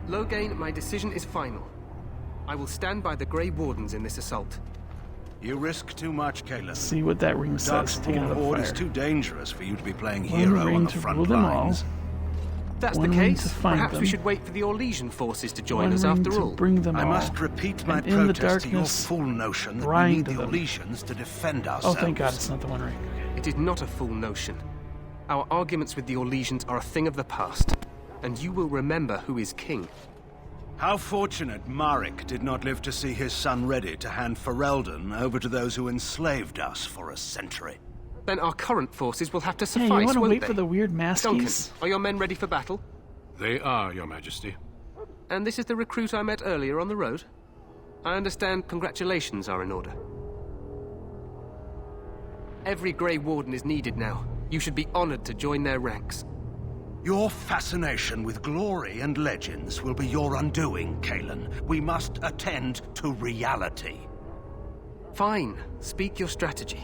Loghain, my decision is final. I will stand by the Grey Wardens in this assault. You risk too much, Caleb. See what that ring says. Take it out Darkspawn of Horde fire. is too dangerous for you to be playing One hero ring on the to front rule them lines. If that's One the ring case, to find perhaps them. we should wait for the Orlesian forces to join One us ring after to all. bring them I all. must repeat my And in the protest to your darkness, fool notion that we grind need the them. Orlesians to defend Oh, ourselves. thank God it's not the one ring. Okay. It is not a full notion. Our arguments with the Orlesians are a thing of the past, and you will remember who is king. How fortunate Marek did not live to see his son ready to hand Ferelden over to those who enslaved us for a century. Then our current forces will have to Yeah, suffice, you want to won't wait they? for the weird Duncan, maskies? are your men ready for battle? They are, Your Majesty. And this is the recruit I met earlier on the road? I understand congratulations are in order. Every Grey Warden is needed now. You should be honored to join their ranks. Your fascination with glory and legends will be your undoing, Kalen. We must attend to reality. Fine. Speak your strategy.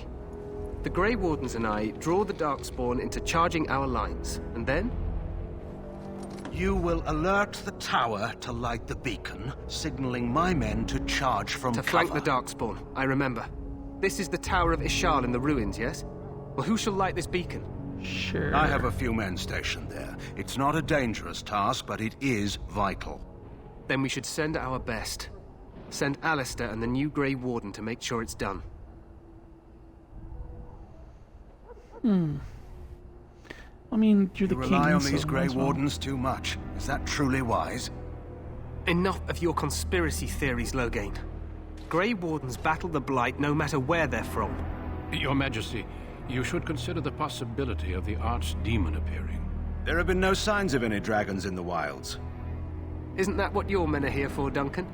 The Grey Wardens and I draw the Darkspawn into charging our lines, and then? You will alert the tower to light the beacon, signaling my men to charge from To cover. flank the Darkspawn, I remember. This is the Tower of Ishal in the ruins, yes? Well, who shall light this beacon? Sure. I have a few men stationed there. It's not a dangerous task, but it is vital. Then we should send our best. Send Alistair and the new Grey Warden to make sure it's done. I mean, you're the You king. rely on so these might Grey as well. Wardens too much. Is that truly wise? Enough of your conspiracy theories, Loghain. Grey Wardens battle the Blight no matter where they're from. Your Majesty, you should consider the possibility of the archdemon appearing. There have been no signs of any dragons in the wilds. Isn't that what your men are here for, Duncan?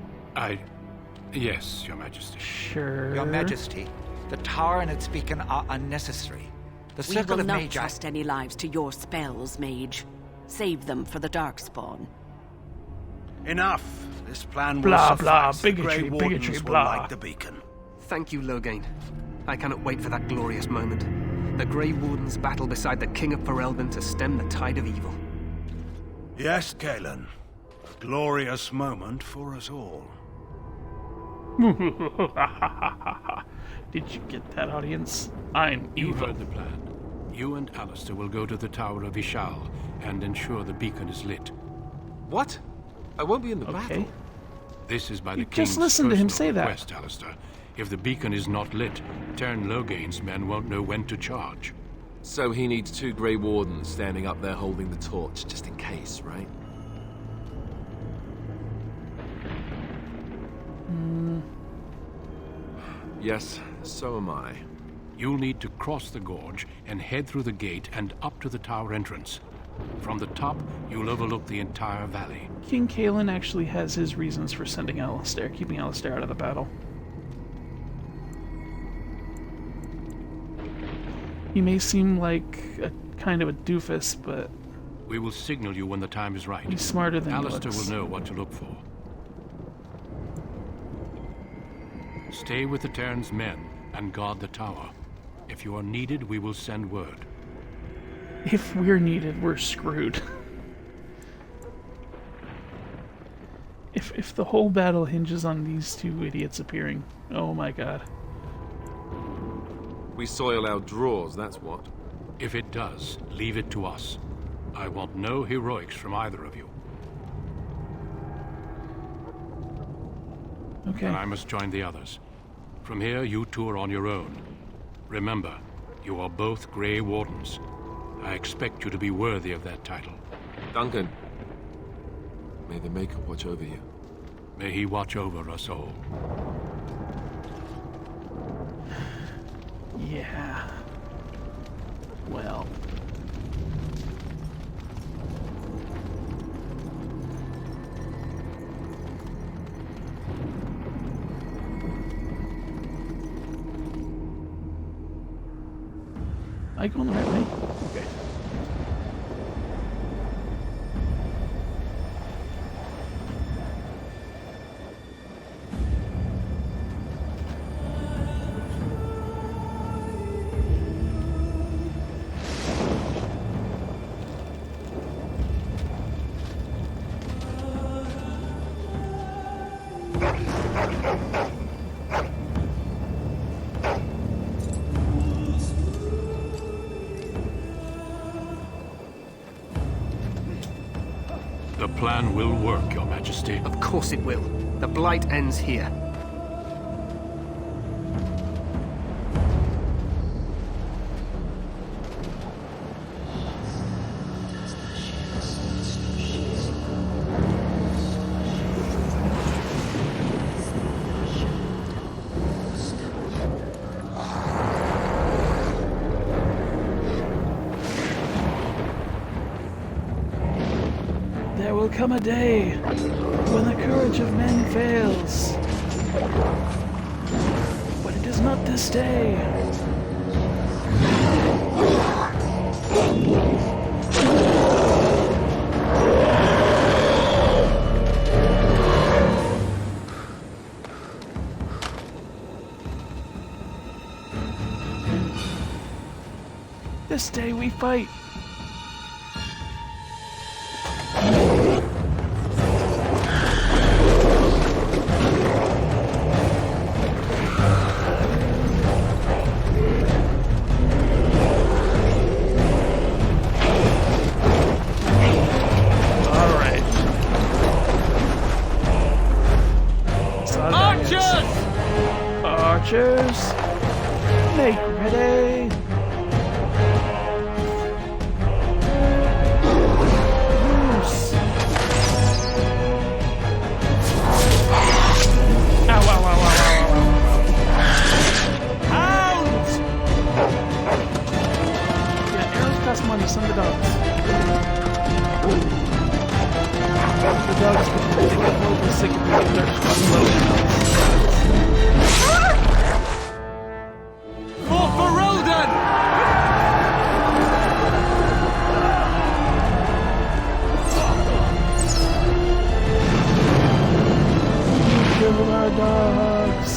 Yes, Your Majesty. Sure. Your Majesty, the tower and its beacon are unnecessary. The We circle will of not Magi... trust any lives to your spells, mage. Save them for the Darkspawn. Enough. This plan will Blah, suffice. blah, The bigotry, Grey Wardens bigotry, will blah. light the beacon. Thank you, Loghain. I cannot wait for that glorious moment. The Grey Wardens battle beside the King of Ferelden to stem the tide of evil. Yes, Galen. A glorious moment for us all. Did you get that, audience? I'm You evil. heard the plan. You and Alistair will go to the Tower of Ishal and ensure the beacon is lit. What? I won't be in the Okay. battle. This is by the You King's just listened to him personal say that. request, Alistair. If the beacon is not lit, Tern Loghain's men won't know when to charge. So he needs 2 Grey Wardens standing up there holding the torch, just in case, right? Yes, so am I. You'll need to cross the gorge and head through the gate and up to the tower entrance. From the top, you'll overlook the entire valley. King Kalen actually has his reasons for sending Alistair, keeping Alistair out of the battle. He may seem like a kind of a doofus, but We will signal you when the time is right. he's smarter than he Alistair looks. will know what to look for. Stay with the Terran's men and guard the tower. If you are needed, we will send word. If we're needed, we're screwed. If the whole battle hinges on these two idiots appearing, oh my god. We soil our drawers, that's what. If it does, leave it to us. I want no heroics from either of you. Okay. And I must join the others. From here, you two are on your own. Remember, you are both Grey Wardens. I expect you to be worthy of that title. Duncan, may the Maker watch over you. May he watch over us all. Yeah. Well. I going the right way? Okay. The plan will work, Your Majesty. Of course it will. The Blight ends here. There will come a day when the courage of men fails. But it is not this day. This day we fight. Archers, make ready. Loose. Ow, ow, ow, ow, ow, ow. Hounds! Yeah, arrows cost money, send the dogs. The dogs can hold the sick because they're unloaded. Kill our dogs.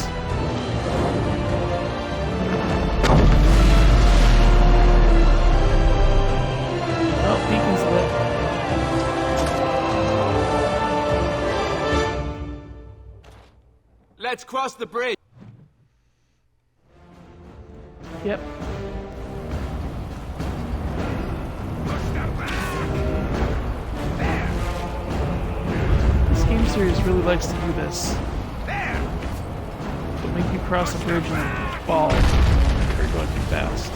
Oh, beacon's lit. Let's cross the bridge. Yep. This game series really likes to do this. It'll make you cross a bridge and then fall if you're going too fast.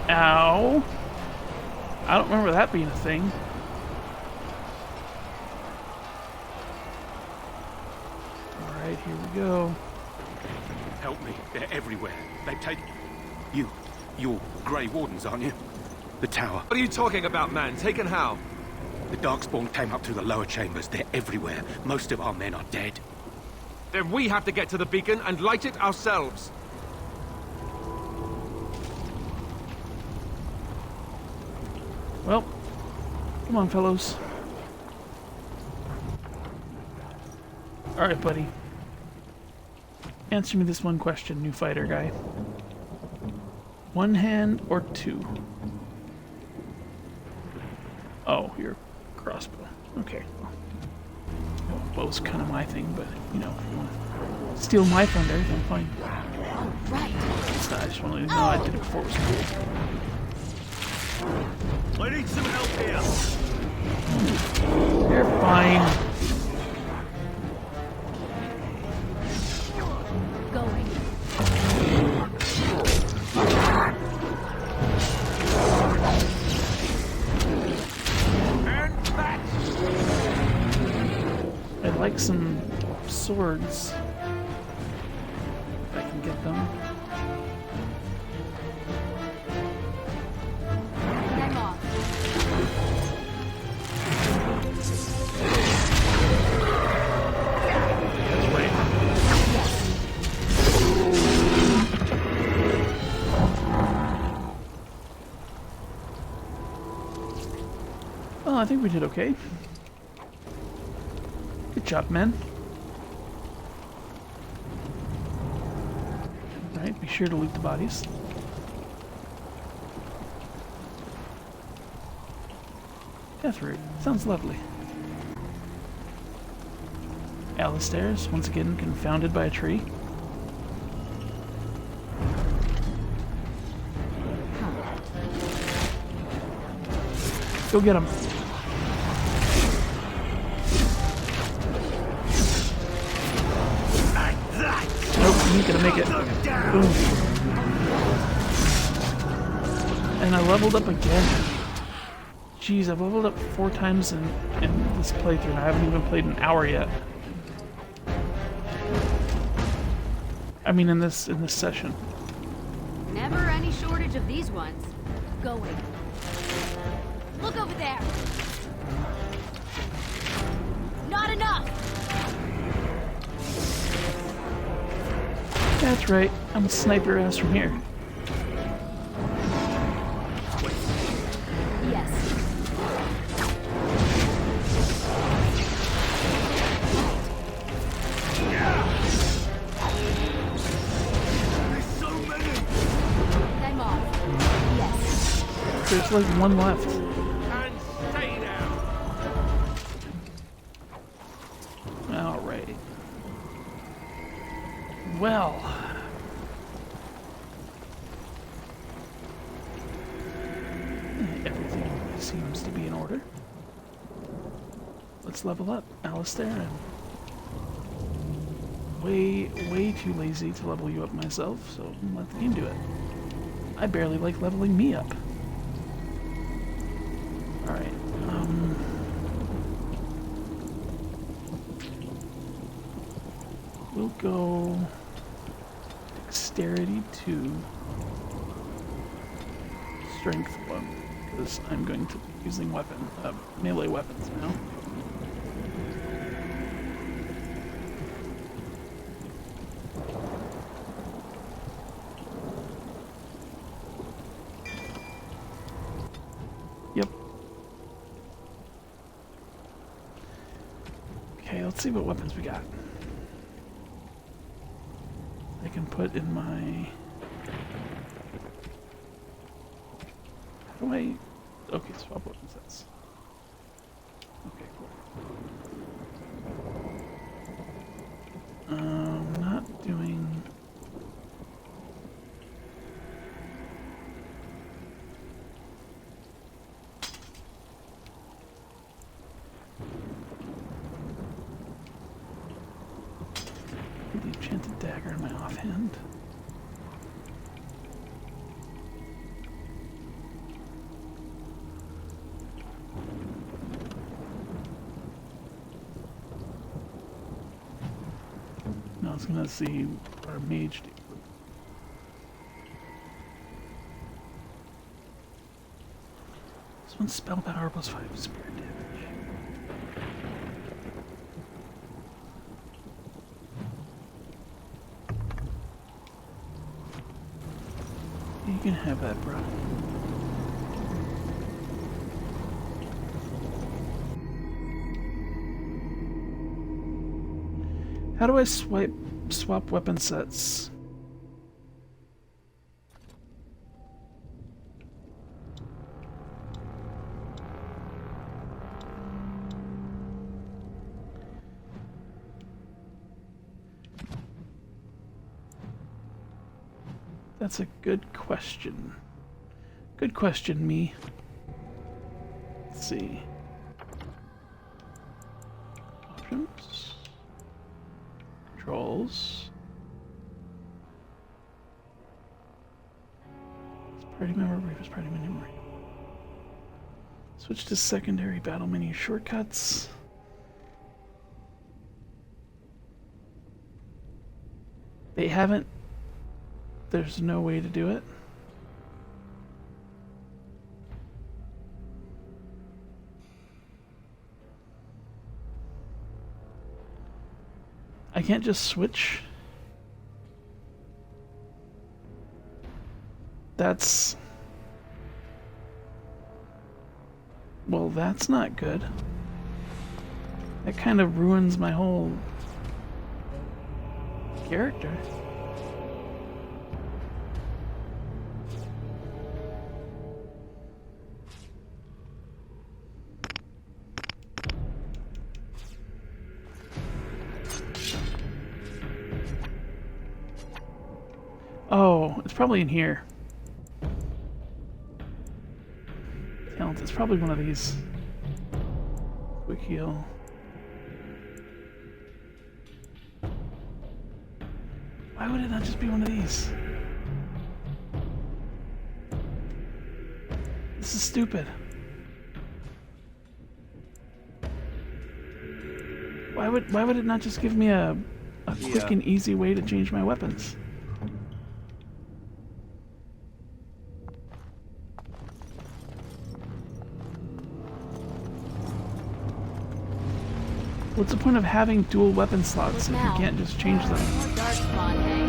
Ow! I don't remember that being a thing. Alright, here we go. Help me. They're everywhere. They've taken... You're Grey Wardens, aren't you? The tower. What are you talking about, man? Taken how? The Darkspawn came up through the lower chambers. They're everywhere. Most of our men are dead. Then we have to get to the beacon and light it ourselves. Well, come on, fellows. Alright, buddy. Answer me this one question, new fighter guy. One hand or two? Oh, your crossbow. Okay. Well, bow's kind of my thing, but, you know, if you want to steal my thunder, then fine. Right. I just want to let you know I did it before it was cool. I need some help here. You're fine. Going. I'd like some swords. If I can get them. I'm off. That's right. Well, I think we did okay. Good job, men. Alright, be sure to loot the bodies. Deathroot. Sounds lovely. Alistair's, once again confounded by a tree. Go get him. Nope, he ain't gonna make it. Boom. And I leveled up again. Jeez, I've leveled up 4 times in this playthrough, and I haven't even played an hour yet. I mean, in this session. Never any shortage of these ones. Going. Look over there. Not enough. That's right. I'm a sniper ass from here. Yes. I'm off. Yes. There's like one left. And stay down. Alright. Well. Everything seems to be in order. Let's level up, Alistair. And way too lazy to level you up myself, so let the game do it. I barely like leveling me up. Alright, we'll go dexterity 2, strength 1, because I'm going to be using melee weapons now. Yep. Okay, let's see what weapons we got. I can put in my... How do I... Okay, swap weapon sets. Okay, cool. Not doing... The enchanted dagger in my offhand. Now I was gonna see what our mage do. This one's spell power plus 5 spirit damage. You can have that, bro. How do I swap weapon sets? That's a good question. Good question, me. Let's see. Options. Controls. Party member, briefest party memory. Switch to secondary battle menu shortcuts. They haven't. There's no way to do it. I can't just switch. That's... Well, that's not good. That kind of ruins my whole character. Oh, it's probably in here. Talented It's probably one of these. Quick heal. Why would it not just be one of these? This is stupid. Why would it not just give me a quick and easy way to change my weapons? What's the point of having dual weapon slots if you can't just change them? More darkspawn, hey?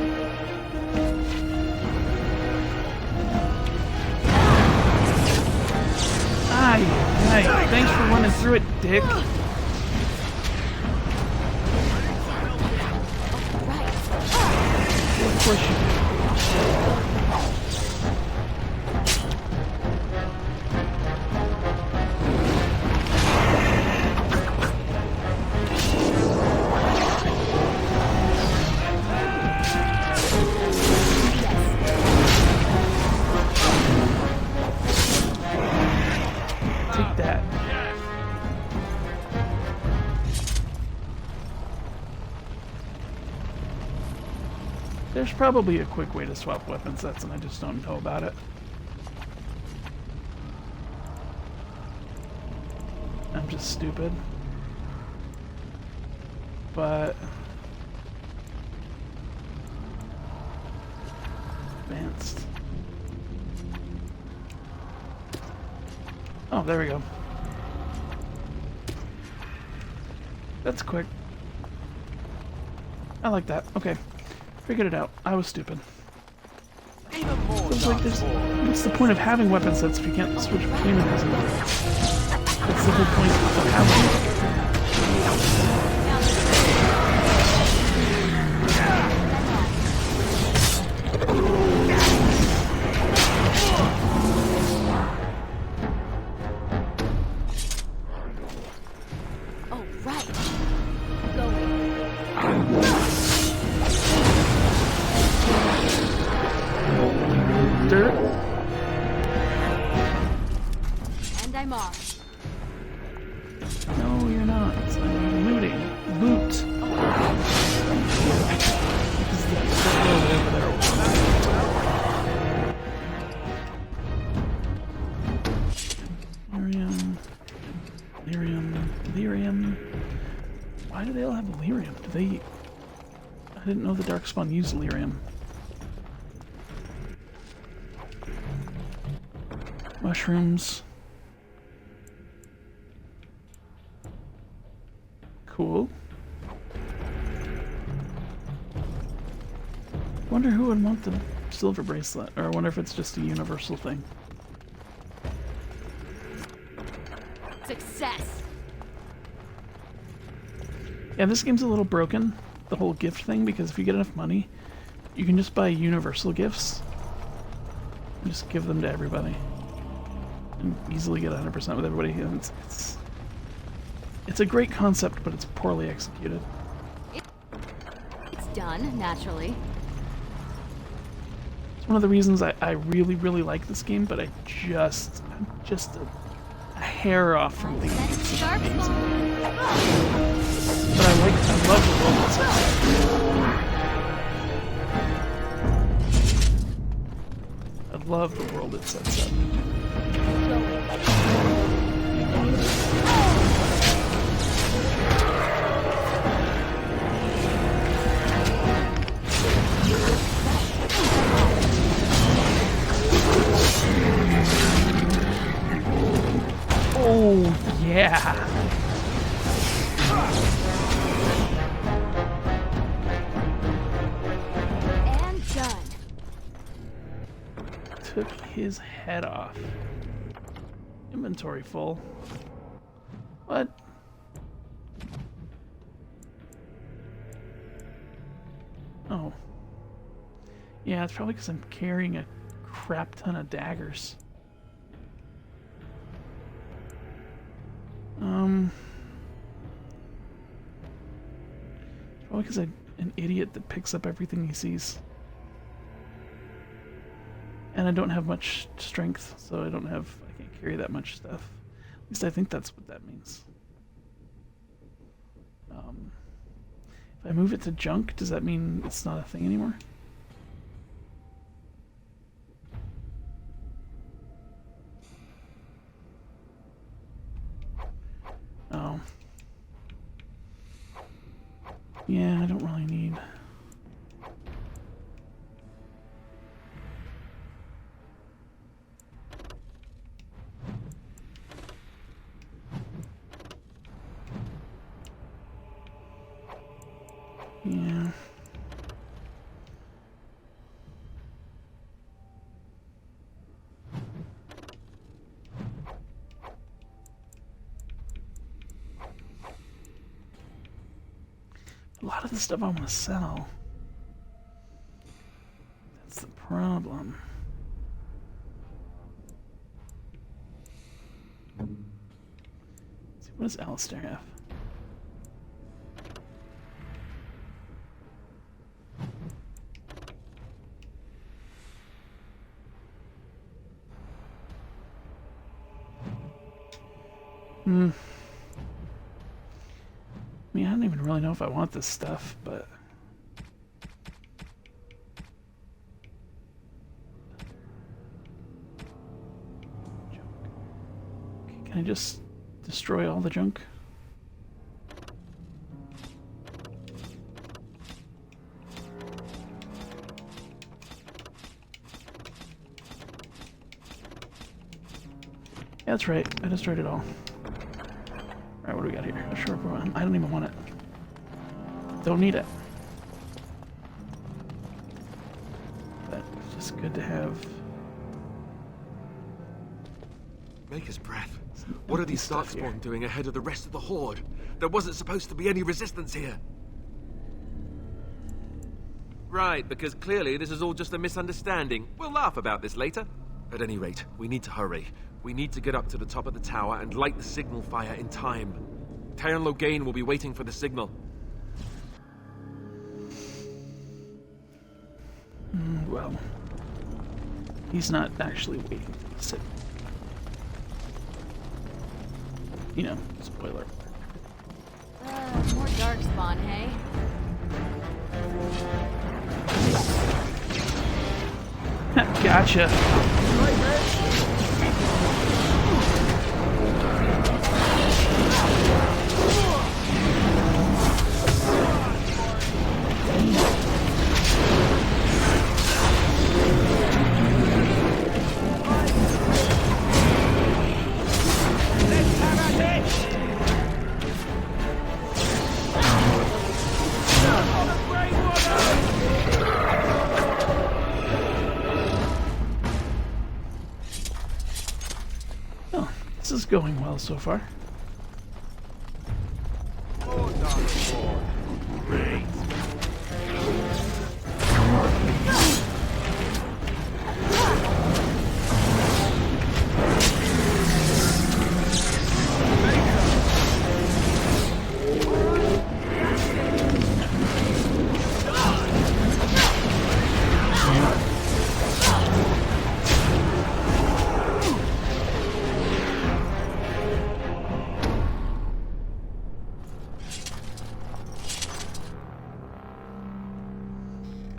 Aye, thanks for running through it, dick. Of course you do. Take that. There's probably a quick way to swap weapon sets, and I just don't know about it. I'm just stupid. But... advanced. Oh, there we go. That's quick. I like that. Okay. Figured it out. I was stupid. Feels like this. What's the point of having weapon sets if you can't switch between them? That's the whole point of having them. Oh, right. Going. Dirt. And I'm off. No, you're not. I'm looting. Loot. This is the road over there. Lyrium. Lyrium. Lyrium. Why do they all have lyrium? Do they... I didn't know the Darkspawn used lyrium. Mushrooms. Cool. Wonder who would want the silver bracelet, or I wonder if it's just a universal thing. Success. Yeah, this game's a little broken, the whole gift thing, because if you get enough money, you can just buy universal gifts and just give them to everybody. And easily get 100% with everybody. And it's a great concept, but it's poorly executed. It's done, naturally. It's one of the reasons I really, really like this game, but I'm just a hair off from thinking it's such amazing. But I love the world it's set up. I love the world it sets up. Oh, yeah. And done. Took his head off. Inventory full. What? Oh. Yeah, it's probably because I'm carrying a crap ton of daggers. Probably because I'm an idiot that picks up everything he sees. And I don't have much strength, so I can't carry that much stuff. At least I think that's what that means. If I move it to junk, does that mean it's not a thing anymore? Oh. Yeah, I don't really need... Yeah. A lot of the stuff I want to sell. That's the problem. Let's see, what does Alistair have? I mean, I don't even really know if I want this stuff, but... Junk. Okay, can I just destroy all the junk? Yeah, that's right. I destroyed it all. Alright, what do we got here? A short one. I don't even want it. Don't need it. But it's just good to have. Maker's breath. What are these Darkspawn doing ahead of the rest of the Horde? There wasn't supposed to be any resistance here. Right, because clearly this is all just a misunderstanding. We'll laugh about this later. At any rate, we need to hurry. We need to get up to the top of the tower and light the signal fire in time. Tyron Loghain will be waiting for the signal. Well, he's not actually waiting for the signal. You know, spoiler. More Darkspawn, hey? Gotcha. This is going well so far.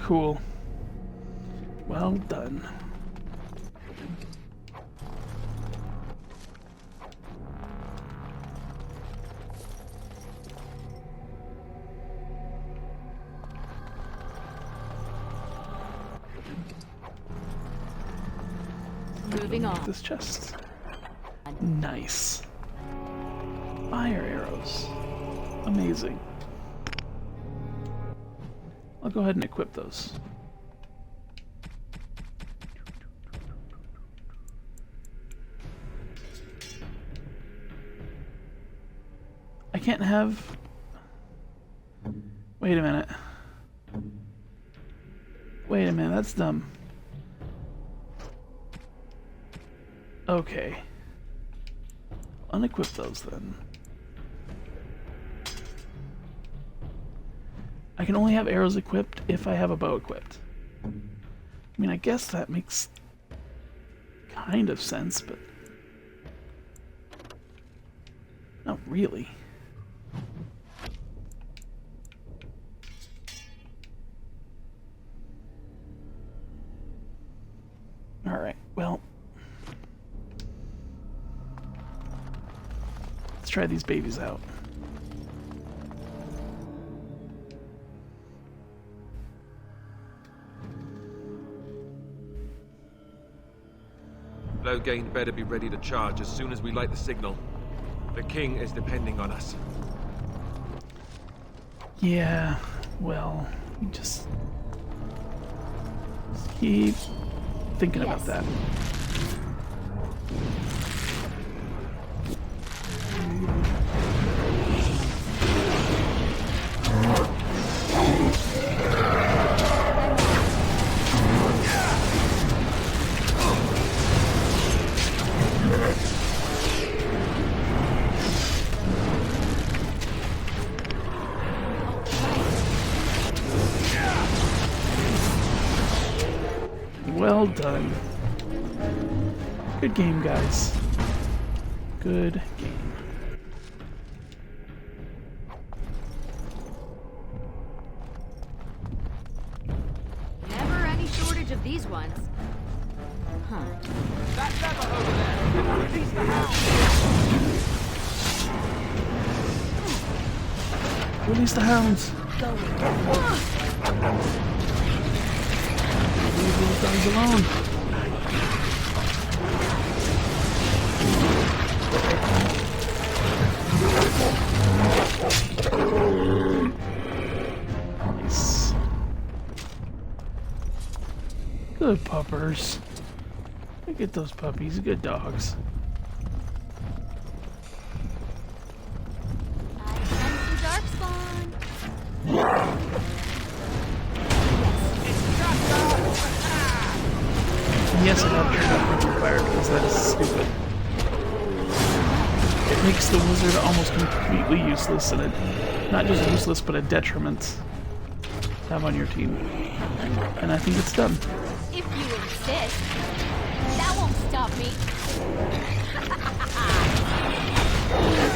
Cool. Well done. Moving on. This chest. Nice. Fire arrows. Amazing. I'll go ahead and equip those. I can't have... Wait a minute. Wait a minute, that's dumb. Okay. Unequip those then. I can only have arrows equipped if I have a bow equipped. I mean, I guess that makes kind of sense, but Not really. Alright, well. Let's try these babies out. Loghain better be ready to charge as soon as we light the signal. The king is depending on us. Yeah, well, you just keep thinking about that. Well done. Good game, guys. Good game. Never any shortage of these ones. Huh. That lever over there! Release the hound! Release the hounds. Leave those guys alone. Nice. Good puppers. Look at those puppies, good dogs. I sense some darkspawn. Yes, I have turned off River Fire because that is stupid. It makes the wizard almost completely useless, and it not just useless, but a detriment to have on your team. And I think it's done. If you insist. That won't stop me.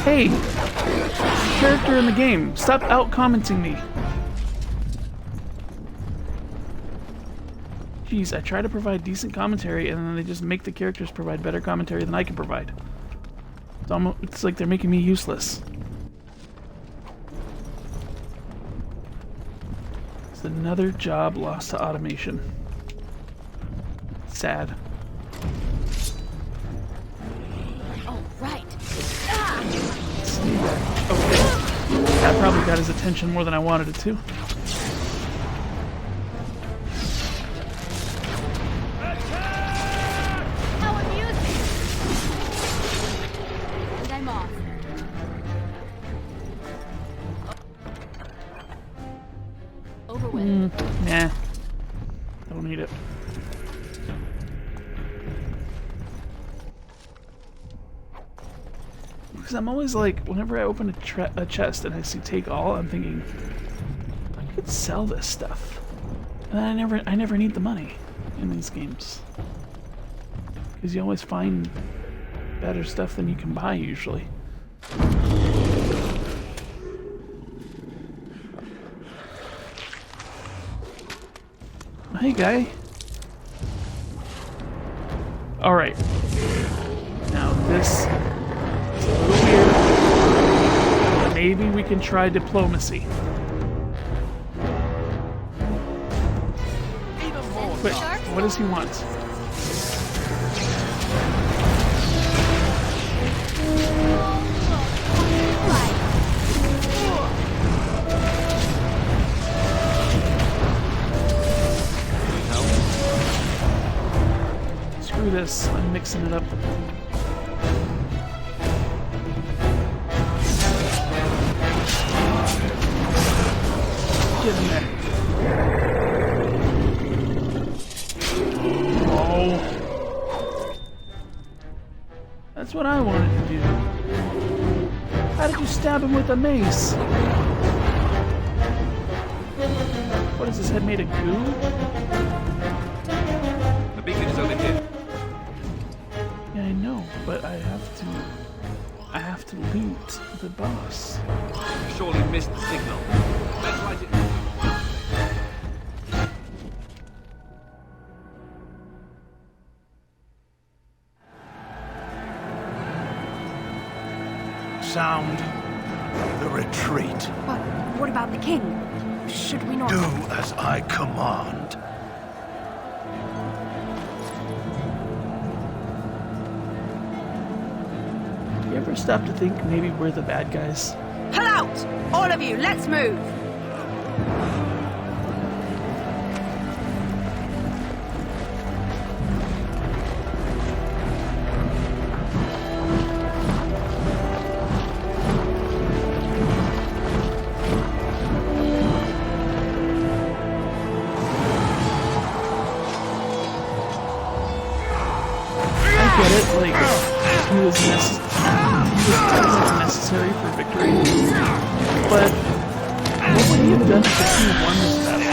Hey! Character in the game, stop out-commenting me. Jeez, I try to provide decent commentary, and then they just make the characters provide better commentary than I can provide. It's like they're making me useless. It's another job lost to automation. Sad. Oh, right. Okay. That probably got his attention more than I wanted it to. Nah. Don't need it. Because I'm always like, whenever I open a chest and I see take all, I'm thinking, I could sell this stuff. And then I never need the money in these games. Because you always find better stuff than you can buy usually. Hey, guy. Alright. Now, this is a little weird. Maybe we can try diplomacy. Quick, what does he want? Screw this, I'm mixing it up. Get in there. Oh. That's what I wanted to do. How did you stab him with a mace? What is his head made of goo? The beacon is over here. Yeah, I know, but I have to loot the boss. You surely missed the signal. Let's light it. Sound the retreat. But what about the king? Should we not... Do as I command. You ever stop to think maybe we're the bad guys? Pull out! All of you, let's move! I get it, like, he was necessary for victory. But what would he have done if the king won this battle?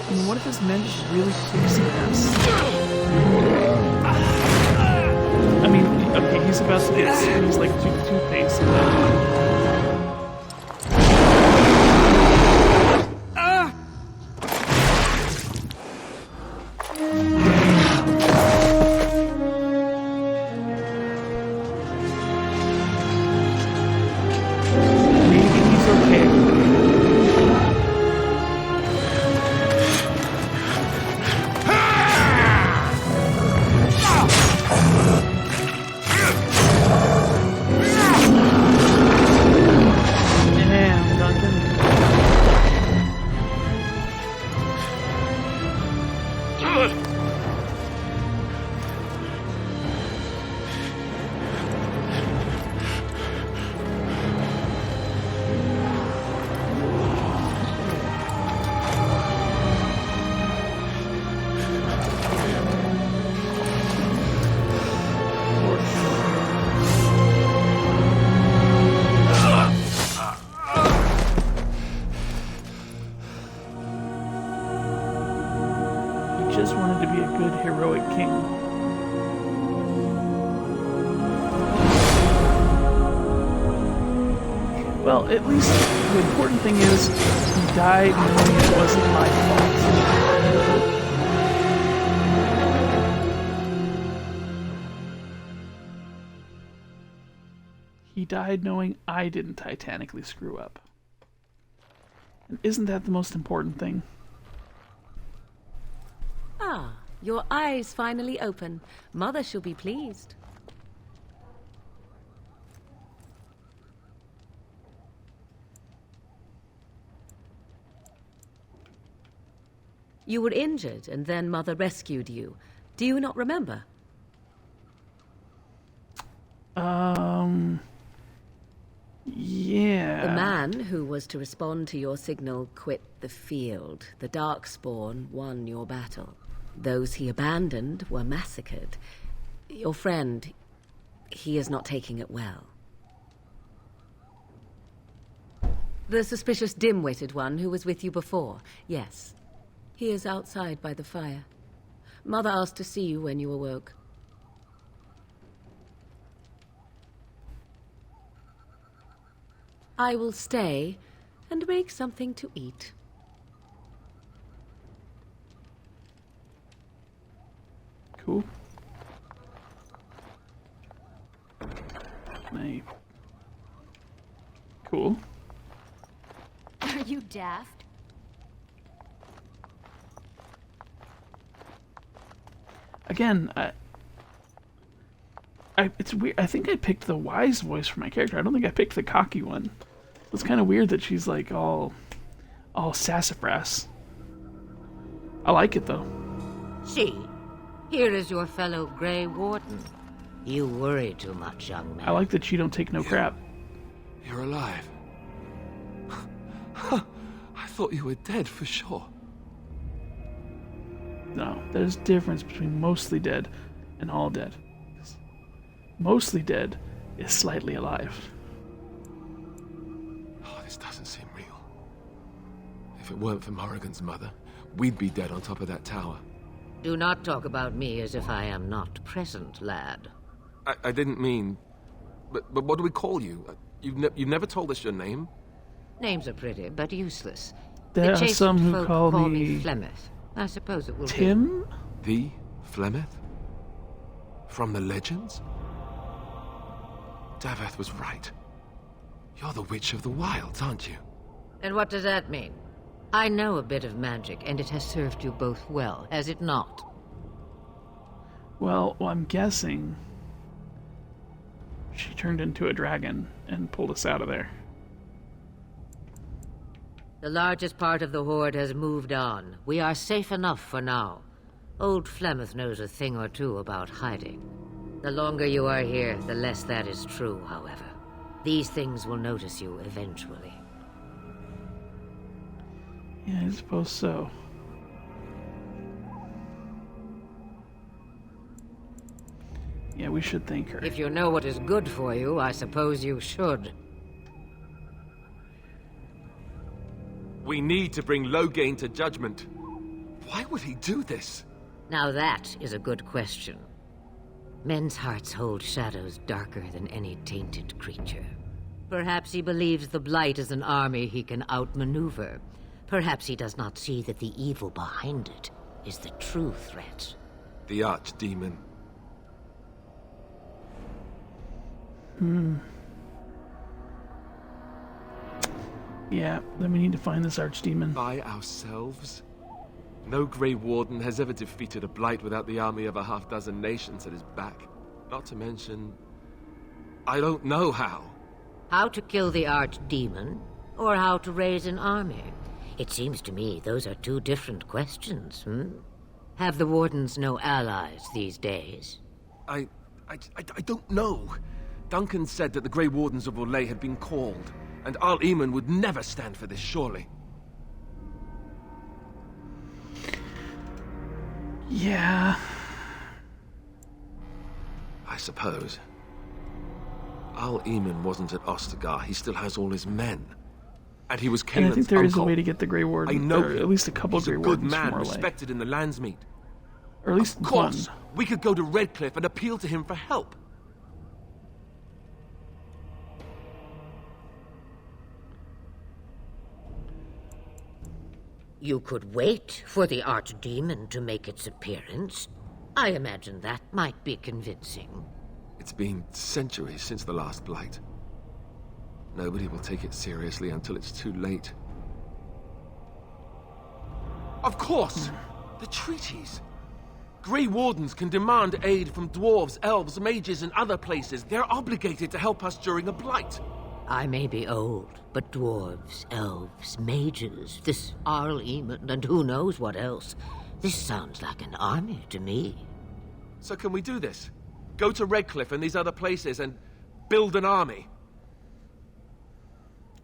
I mean, what if his men just really kick some ass? I mean, okay, he's about to get squeezed like toothpaste. Just wanted to be a good heroic king. Well, at least the important thing is he died knowing it wasn't my fault. He died knowing I didn't titanically screw up. And isn't that the most important thing? Ah, your eyes finally open. Mother shall be pleased. You were injured, and then Mother rescued you. Do you not remember? Yeah. The man who was to respond to your signal quit the field. The Darkspawn won your battle. Those he abandoned were massacred. Your friend, he is not taking it well. The suspicious dim-witted one who was with you before, yes. He is outside by the fire. Mother asked to see you when you awoke. I will stay and make something to eat. Cool. Cool. Are you daft? Again, it's weird. I think I picked the wise voice for my character. I don't think I picked the cocky one. It's kind of weird that she's like all sassafras. I like it though. See, here is your fellow Grey Warden. You worry too much, young man. I like that she don't take no crap. You're alive. I thought you were dead for sure. No, there's a difference between mostly dead and all dead. Mostly dead is slightly alive. Oh, this doesn't seem real. If it weren't for Morrigan's mother, we'd be dead on top of that tower. Do not talk about me as if I am not present, lad. I didn't mean... But what do we call you? You've never told us your name? Names are pretty, but useless. There the are some who folk call me Flemeth. I suppose it will Tim? The Flemeth? From the legends? Daveth was right. You're the Witch of the Wilds, aren't you? And what does that mean? I know a bit of magic, and it has served you both well, has it not? Well, I'm guessing she turned into a dragon and pulled us out of there. The largest part of the Horde has moved on. We are safe enough for now. Old Flemeth knows a thing or two about hiding. The longer you are here, the less that is true, however. These things will notice you eventually. Yeah, I suppose so. Yeah, we should thank her. If you know what is good for you, I suppose you should. We need to bring Loghain to judgment. Why would he do this? Now that is a good question. Men's hearts hold shadows darker than any tainted creature. Perhaps he believes the Blight is an army he can outmaneuver. Perhaps he does not see that the evil behind it is the true threat. The Archdemon. Yeah, then we need to find this Archdemon. By ourselves? No Grey Warden has ever defeated a Blight without the army of a half-dozen nations at his back. Not to mention... I don't know how. How to kill the Archdemon, or how to raise an army? It seems to me those are two different questions, Have the Wardens no allies these days? I don't know. Duncan said that the Grey Wardens of Orlais had been called, and Arl Eamon would never stand for this, surely. Yeah. I suppose. Arl Eamon wasn't at Ostagar. He still has all his men. And he was Cailan's And I think there is a uncle. way to get the Grey Warden. I know or him. at least a couple He's Grey a good Wardens man, from Orlais. respected in the Landsmeet. Or at least Of course, one. we could go to Redcliffe and appeal to him for help. You could wait for the Archdemon to make its appearance. I imagine that might be convincing. It's been centuries since the last Blight. Nobody will take it seriously until it's too late. Of course! The treaties! Grey Wardens can demand aid from dwarves, elves, mages, and other places. They're obligated to help us during a Blight. I may be old, but dwarves, elves, mages, this Arl Eamon, and who knows what else. This sounds like an army to me. So can we do this? Go to Redcliffe and these other places and build an army?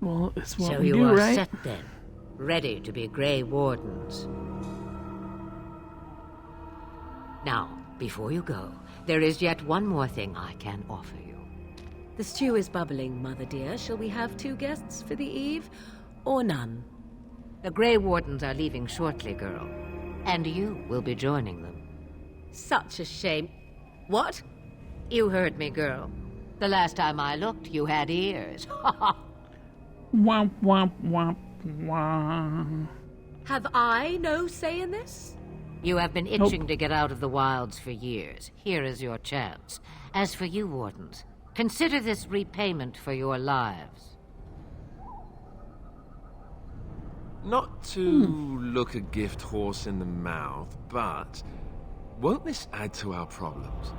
Well, it's what So we you do, are right? set then, ready to be Grey Wardens. Now, before you go, there is yet one more thing I can offer you. The stew is bubbling, Mother dear. Shall we have 2 guests for the eve, or none? The Grey Wardens are leaving shortly, girl. And you will be joining them. Such a shame. What? You heard me, girl. The last time I looked, you had ears. Womp, womp, womp, womp. Have I no say in this? You have been itching to get out of the wilds for years. Here is your chance. As for you, Wardens, consider this repayment for your lives. Not to look a gift horse in the mouth, but won't this add to our problems?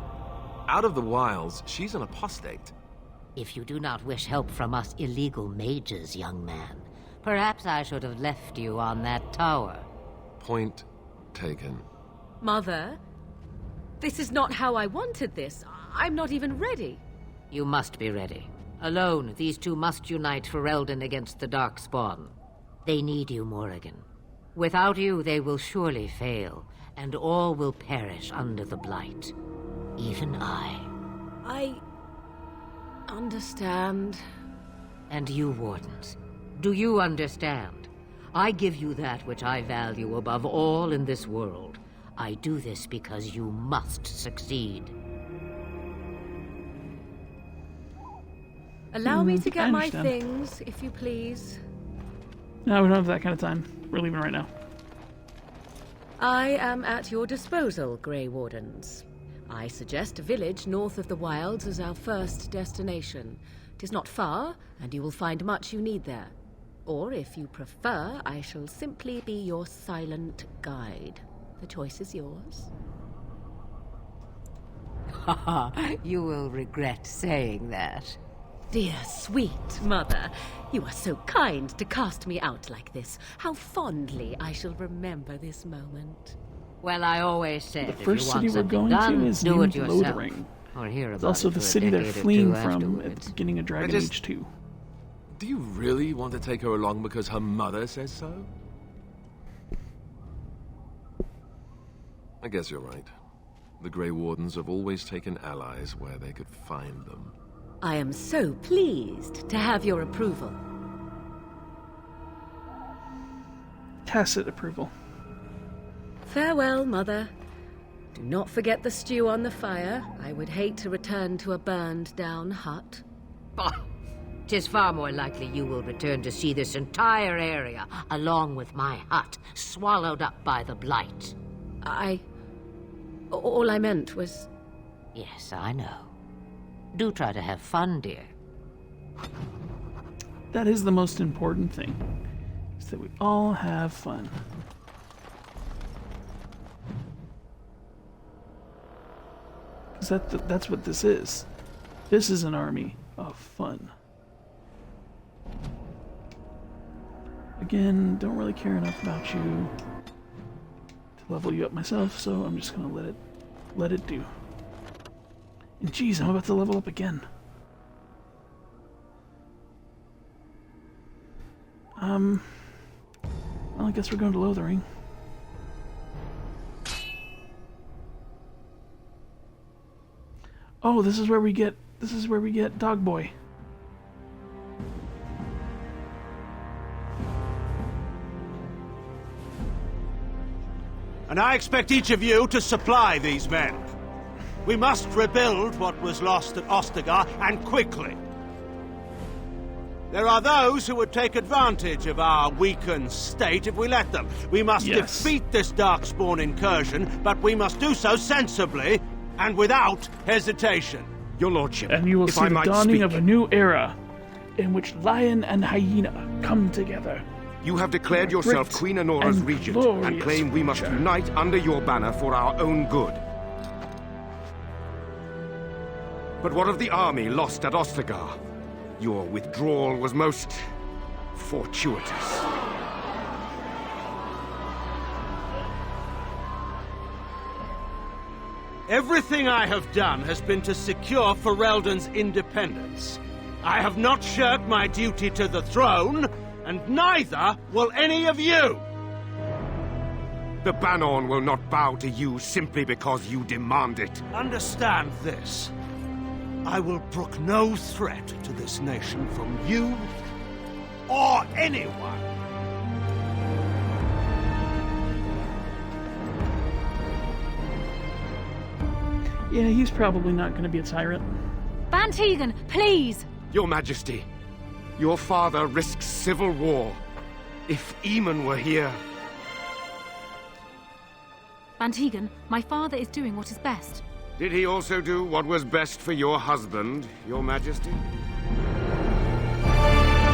Out of the wilds, she's an apostate. If you do not wish help from us illegal mages, young man, perhaps I should have left you on that tower. Point taken. Mother, this is not how I wanted this. I'm not even ready. You must be ready. Alone, these two must unite for Eldon against the Darkspawn. They need you, Morrigan. Without you, they will surely fail, and all will perish under the Blight. Even I. I understand. And you, Wardens, do you understand? I give you that which I value above all in this world. I do this because you must succeed. Allow me to I get my understand. things, if you please. No, we don't have that kind of time. We're leaving right now. I am at your disposal, Grey Wardens. I suggest a village north of the wilds as our first destination. It is not far, and you will find much you need there. Or, if you prefer, I shall simply be your silent guide. The choice is yours. You will regret saying that. Dear sweet mother, you are so kind to cast me out like this. How fondly I shall remember this moment. Well, I always said, The if first you city want we're something going done, to is do it named yourself. Lothering. Or hear It's about also it the for a city they're decade or fleeing two from at the afterwards. beginning of Dragon Age 2. Do you really want to take her along because her mother says so? I guess you're right. The Grey Wardens have always taken allies where they could find them. I am so pleased to have your approval. Tacit approval. Farewell, Mother. Do not forget the stew on the fire. I would hate to return to a burned-down hut. Bah! 'Tis far more likely you will return to see this entire area, along with my hut, swallowed up by the blight. All I meant was... Yes, I know. Do try to have fun, dear. That is the most important thing, is that we all have fun. Because that's what this is. This is an army of fun. Again, don't really care enough about you to level you up myself, so I'm just gonna let it do. And geez, I'm about to level up again. Well, I guess we're going to Lothering. Oh, this is where we get Dog Boy. And I expect each of you to supply these men. We must rebuild what was lost at Ostagar, and quickly. There are those who would take advantage of our weakened state if we let them. We must defeat this Darkspawn incursion, but we must do so sensibly and without hesitation. Your lordship, And you will if see I the might dawning speak. of a new era in which lion and hyena come together. You have declared yourself Great Queen Honora's and regent, and glorious claim we must future. unite under your banner for our own good. But what of the army lost at Ostagar? Your withdrawal was most fortuitous. Everything I have done has been to secure Ferelden's independence. I have not shirked my duty to the throne, and neither will any of you! The Banorn will not bow to you simply because you demand it. Understand this. I will brook no threat to this nation from you or anyone. Yeah, he's probably not going to be a tyrant. Van Tegan, please! Your Majesty, your father risks civil war. If Eamon were here... Van Tegan, my father is doing what is best. Did he also do what was best for your husband, your Majesty?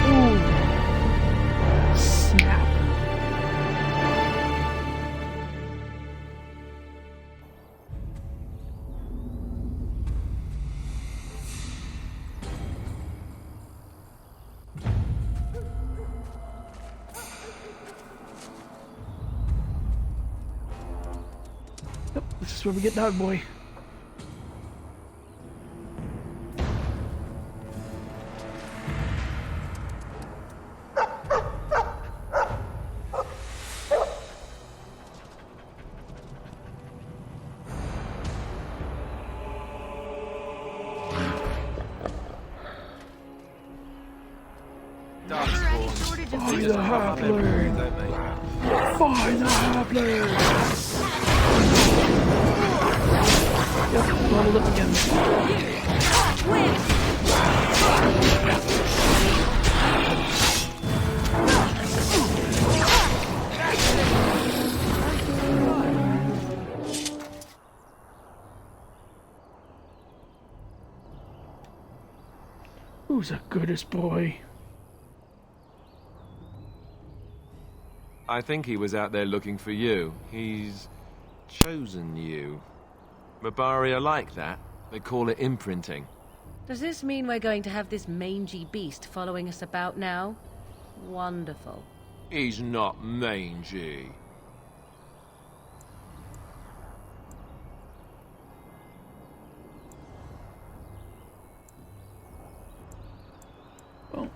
Ooh. Snap. Yep, this is where we get Dog Boy. Never any shortage of By these the ones. Halfling! By the Halfling! Yep, leveled up again. Who's the goodest boy? I think he was out there looking for you. He's chosen you. Mabari are like that. They call it imprinting. Does this mean we're going to have this mangy beast following us about now? Wonderful. He's not mangy. Well.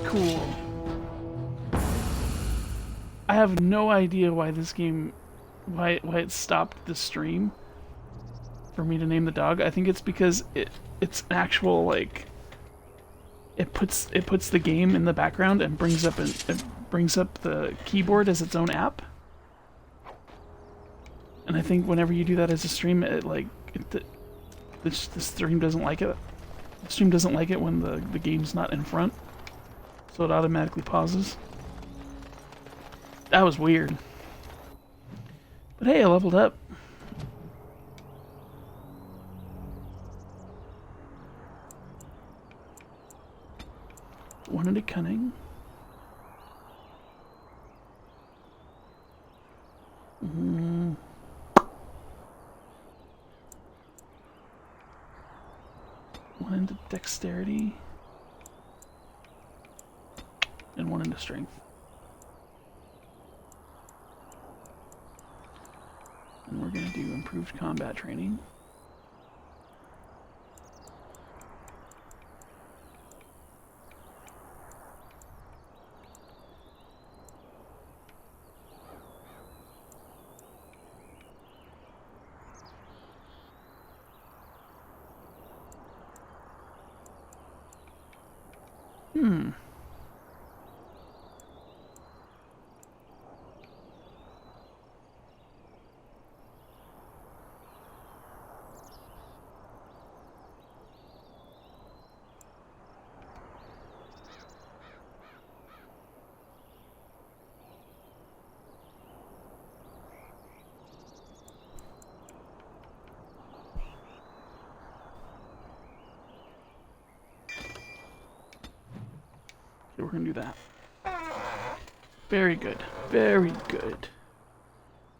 Cool. I have no idea why this game, why it stopped the stream for me to name the dog. I think it's because it's an actual, like, it puts the game in the background and brings up the keyboard as its own app. And I think whenever you do that as a stream, the stream doesn't like it. The stream doesn't like it when the game's not in front, so it automatically pauses. That was weird. But hey, I leveled up. One into cunning. One into dexterity. And one into strength. And we're going to do improved combat training. We're gonna do that. Very good. Very good.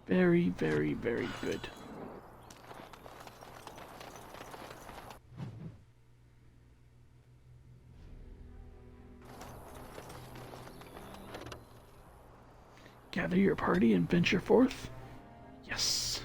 Very, very, very good. Gather your party and venture forth? Yes.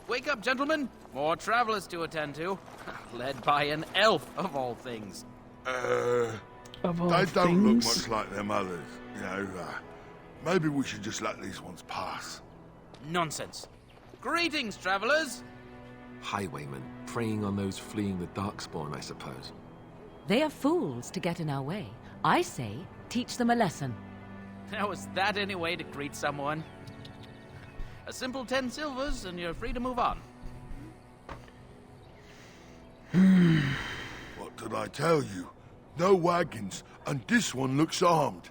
Wake up, gentlemen! More travelers to attend to. Led by an elf, of all things. Of all they don't things? look much like them others, you know. Maybe we should just let these ones pass. Nonsense. Greetings, travelers! Highwaymen, preying on those fleeing the Darkspawn, I suppose. They are fools to get in our way. I say, teach them a lesson. How is that any way to greet someone? A simple 10 silvers, and you're free to move on. What did I tell you? No wagons, and this one looks armed.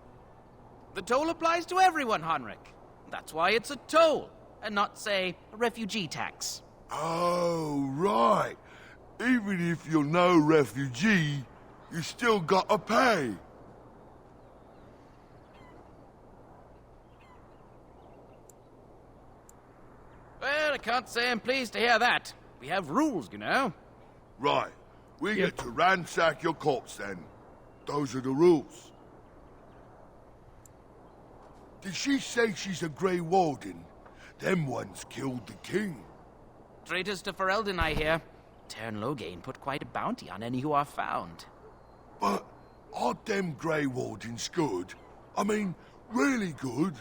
The toll applies to everyone, Heinrich. That's why it's a toll, and not, say, a refugee tax. Oh, right. Even if you're no refugee, you still gotta pay. Well, I can't say I'm pleased to hear that. We have rules, you know. Right. We get to ransack your corpse then. Those are the rules. Did she say she's a Grey Warden? Them ones killed the king. Traitors to Ferelden, I hear. Tern Loghain put quite a bounty on any who are found. But are them Grey Wardens good? I mean, really good?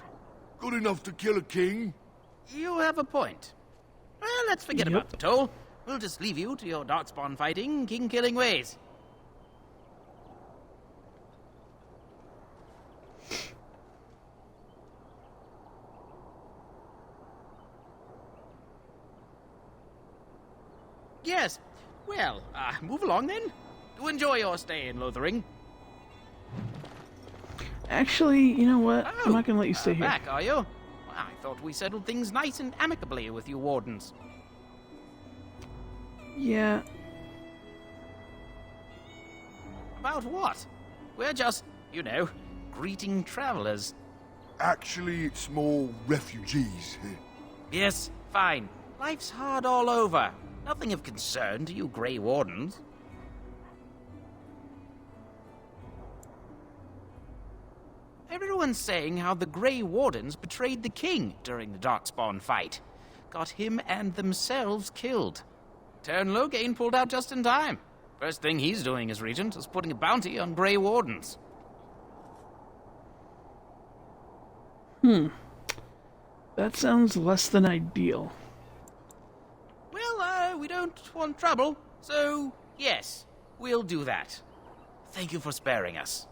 Good enough to kill a king? You have a point. Well, let's forget about the toll. We'll just leave you to your darkspawn fighting, king-killing ways. Yes. Well, move along then. Do enjoy your stay in Lothering. Actually, you know what? I'm not gonna let you stay here. Back, are you? Well, I thought we settled things nice and amicably with you wardens. Yeah. About what? We're just, you know, greeting travelers. Actually, it's more refugees here. Yes, fine. Life's hard all over. Nothing of concern to you Grey Wardens. Everyone's saying how the Grey Wardens betrayed the king during the Darkspawn fight. Got him and themselves killed. Tern Loghain pulled out just in time. First thing he's doing as regent is putting a bounty on Grey Wardens. That sounds less than ideal. Well, we don't want trouble, so yes, we'll do that. Thank you for sparing us.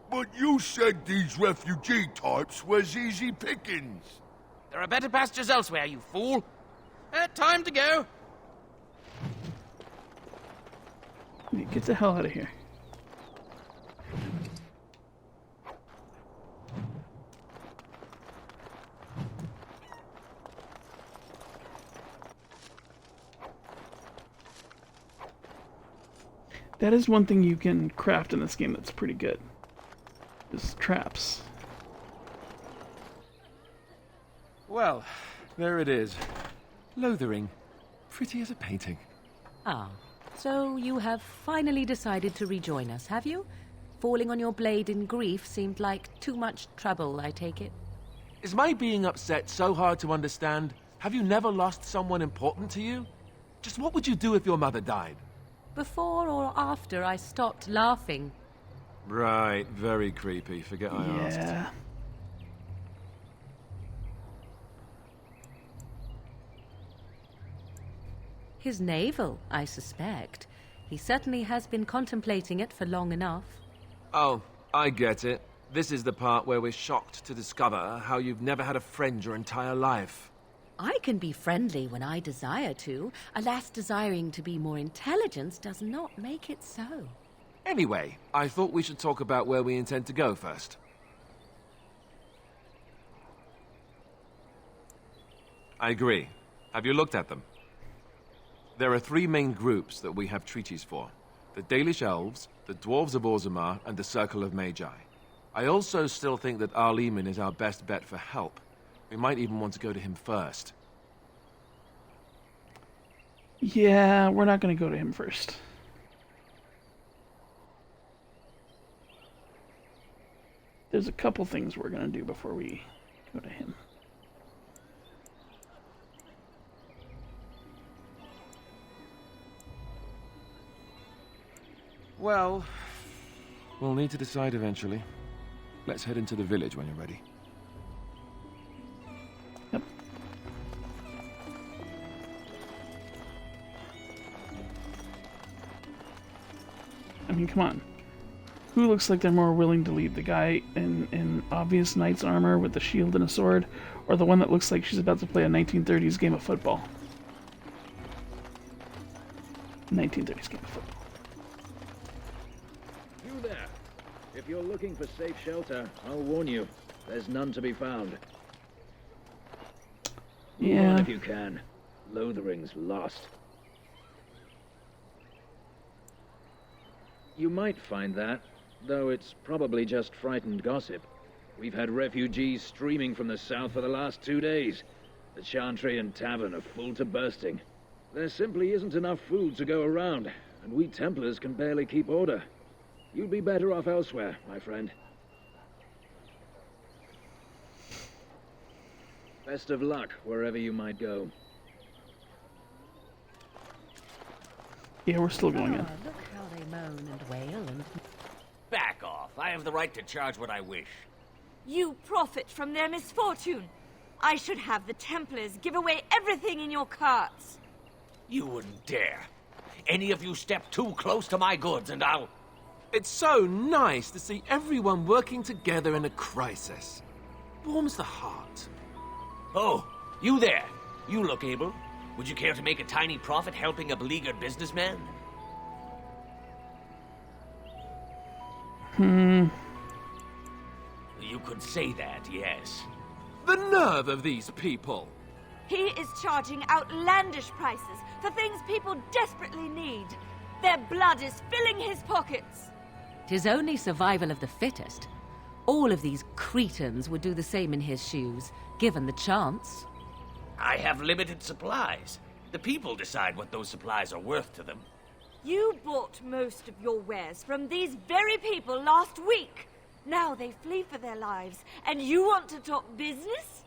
But you said these refugee types was easy pickings. There are better pastures elsewhere, you fool. Time to go. Get the hell out of here. That is one thing you can craft in this game that's pretty good. Is traps. Well, there it is. Lothering. Pretty as a painting. Ah, so you have finally decided to rejoin us, have you? Falling on your blade in grief seemed like too much trouble, I take it. Is my being upset so hard to understand? Have you never lost someone important to you? Just what would you do if your mother died? Before or after I stopped laughing. Right, very creepy. Forget I asked. His navel, I suspect. He certainly has been contemplating it for long enough. Oh, I get it. This is the part where we're shocked to discover how you've never had a friend your entire life. I can be friendly when I desire to. Alas, desiring to be more intelligent does not make it so. Anyway, I thought we should talk about where we intend to go first. I agree. Have you looked at them? There are three main groups that we have treaties for. The Dalish Elves, the Dwarves of Orzammar, and the Circle of Magi. I also still think that Arleman is our best bet for help. We might even want to go to him first. Yeah, we're not going to go to him first. There's a couple things we're going to do before we go to him. Well, we'll need to decide eventually. Let's head into the village when you're ready. Yep. I mean, come on. Who looks like they're more willing to lead? The guy in obvious knight's armor with the shield and a sword, or the one that looks like she's about to play a 1930s game of football? 1930s game of football. You there. If you're looking for safe shelter, I'll warn you. there's none to be found. Yeah. Move on if you can. Lothering's lost. You might find that, though it's probably just frightened gossip. We've had refugees streaming from the south for the last 2 days. The Chantry and Tavern are full to bursting. There simply isn't enough food to go around, and we Templars can barely keep order. You'd be better off elsewhere, my friend. Best of luck wherever you might go. Yeah, we're still going in. Look how they moan and wail and... Back off. I have the right to charge what I wish. You profit from their misfortune. I should have the Templars give away everything in your carts. You wouldn't dare. Any of you step too close to my goods and I'll... It's so nice to see everyone working together in a crisis. Warms the heart. Oh, you there. You look able. Would you care to make a tiny profit helping a beleaguered businessman? You could say that, yes. The nerve of these people! He is charging outlandish prices for things people desperately need. Their blood is filling his pockets. 'Tis only survival of the fittest. All of these cretins would do the same in his shoes, given the chance. I have limited supplies. The people decide what those supplies are worth to them. You bought most of your wares from these very people last week. Now they flee for their lives, and you want to talk business?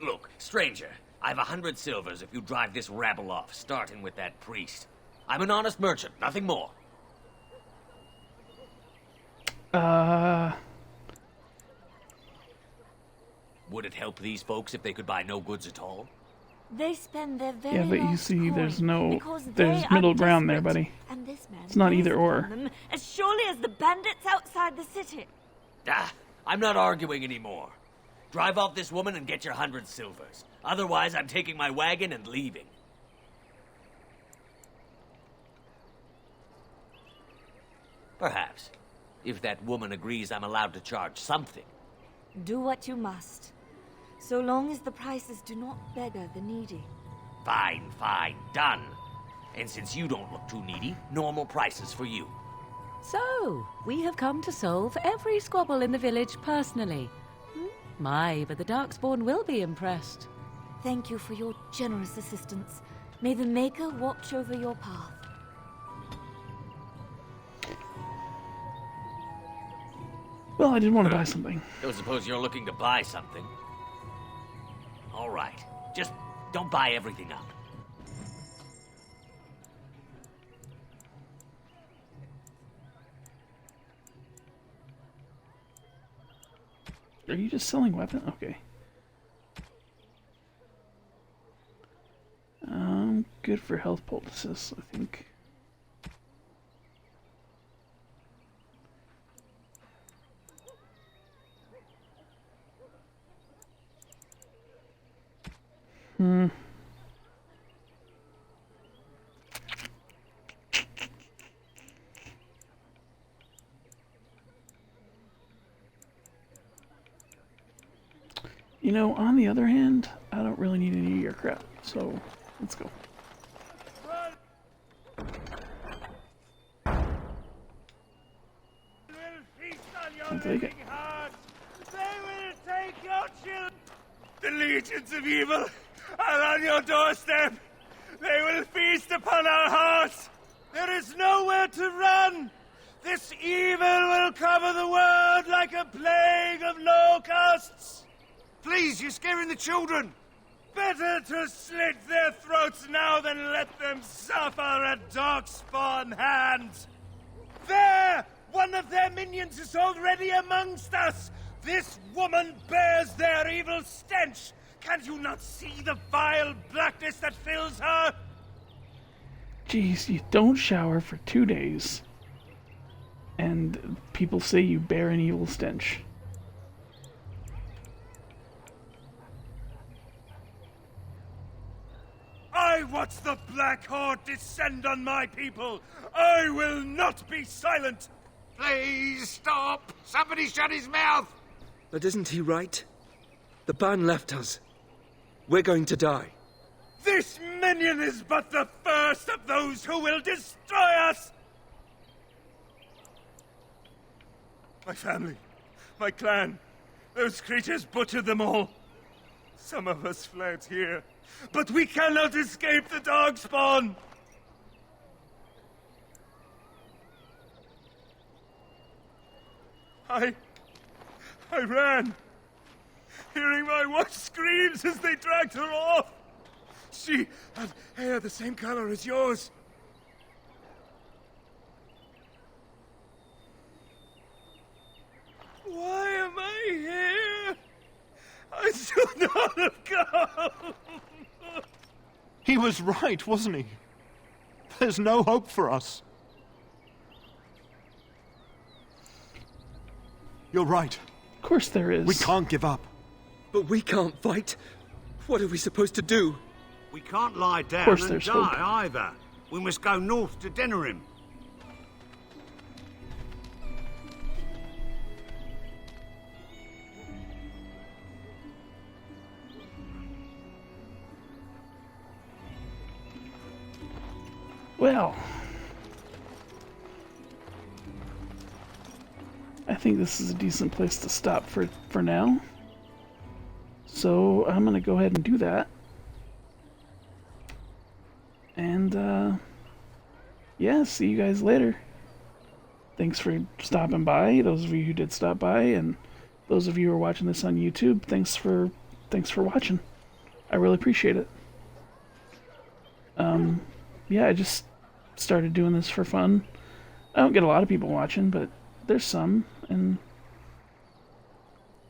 Look, stranger, I've 100 silvers if you drive this rabble off, starting with that priest. I'm an honest merchant, nothing more. Would it help these folks if they could buy no goods at all? They spend their very Yeah, but you last see, there's coin there's middle ground there, buddy. And this man It's not plays either or. upon them as surely as the bandits outside the city. Ah, I'm not arguing anymore. Drive off this woman and get your 100 silvers. Otherwise, I'm taking my wagon and leaving. Perhaps. If that woman agrees I'm allowed to charge something. Do what you must, so long as the prices do not beggar the needy. Fine, fine, done. And since you don't look too needy, normal prices for you. So, we have come to solve every squabble in the village personally. My, but the Darkspawn will be impressed. Thank you for your generous assistance. May the Maker watch over your path. Well, I did want to buy something. Don't suppose you're looking to buy something. All right. Just don't buy everything up. Are you just selling weapons? Okay. Good for health poultices, I think. You know, on the other hand, I don't really need any of your crap, so let's go. I'll take it. The legions of evil are on your doorstep. They will feast upon our hearts. There is nowhere to run. This evil will cover the world like a plague of locusts. Please, you're scaring the children. Better to slit their throats now than let them suffer at Darkspawn hands. There! One of their minions is already amongst us. This woman bears their evil stench. Can't you not see the vile blackness that fills her? Jeez, you don't shower for 2 days, and people say you bear an evil stench. I watch the Black Horde descend on my people. I will not be silent. Please stop. Somebody shut his mouth. But isn't he right? The ban left us. We're going to die. This minion is but the first of those who will destroy us! My family, my clan, those creatures butchered them all. Some of us fled here, but we cannot escape the Darkspawn! I ran, hearing my wife's screams as they dragged her off. She had hair the same color as yours. Why am I here? I should not have come. He was right, wasn't he? There's no hope for us. You're right. Of course there is. We can't give up. But we can't fight. What are we supposed to do? We can't lie down course and there's die hope. either. We must go north to dinner him. Well, I think this is a decent place to stop for now. So I'm gonna go ahead and do that. And yeah, see you guys later. Thanks for stopping by, those of you who did stop by, and those of you who are watching this on YouTube, thanks for watching. I really appreciate it. Yeah, I just started doing this for fun. I don't get a lot of people watching, but there's some, and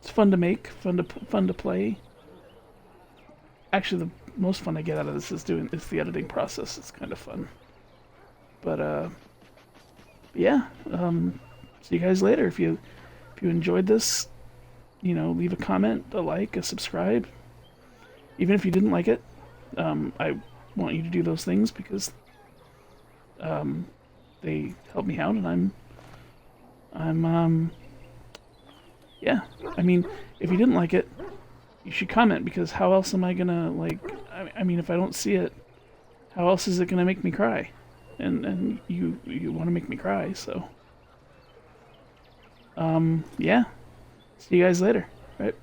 it's fun to make, fun to play. Actually, the most fun I get out of this is the editing process. It's kind of fun. But yeah, see you guys later. If you enjoyed this, leave a comment, a like, a subscribe. Even if you didn't like it, I want you to do those things because they help me out, and I'm yeah. I mean, if you didn't like it, you should comment, because how else am I gonna, I mean, if I don't see it, how else is it gonna make me cry? And you want to make me cry, so yeah. See you guys later. Right.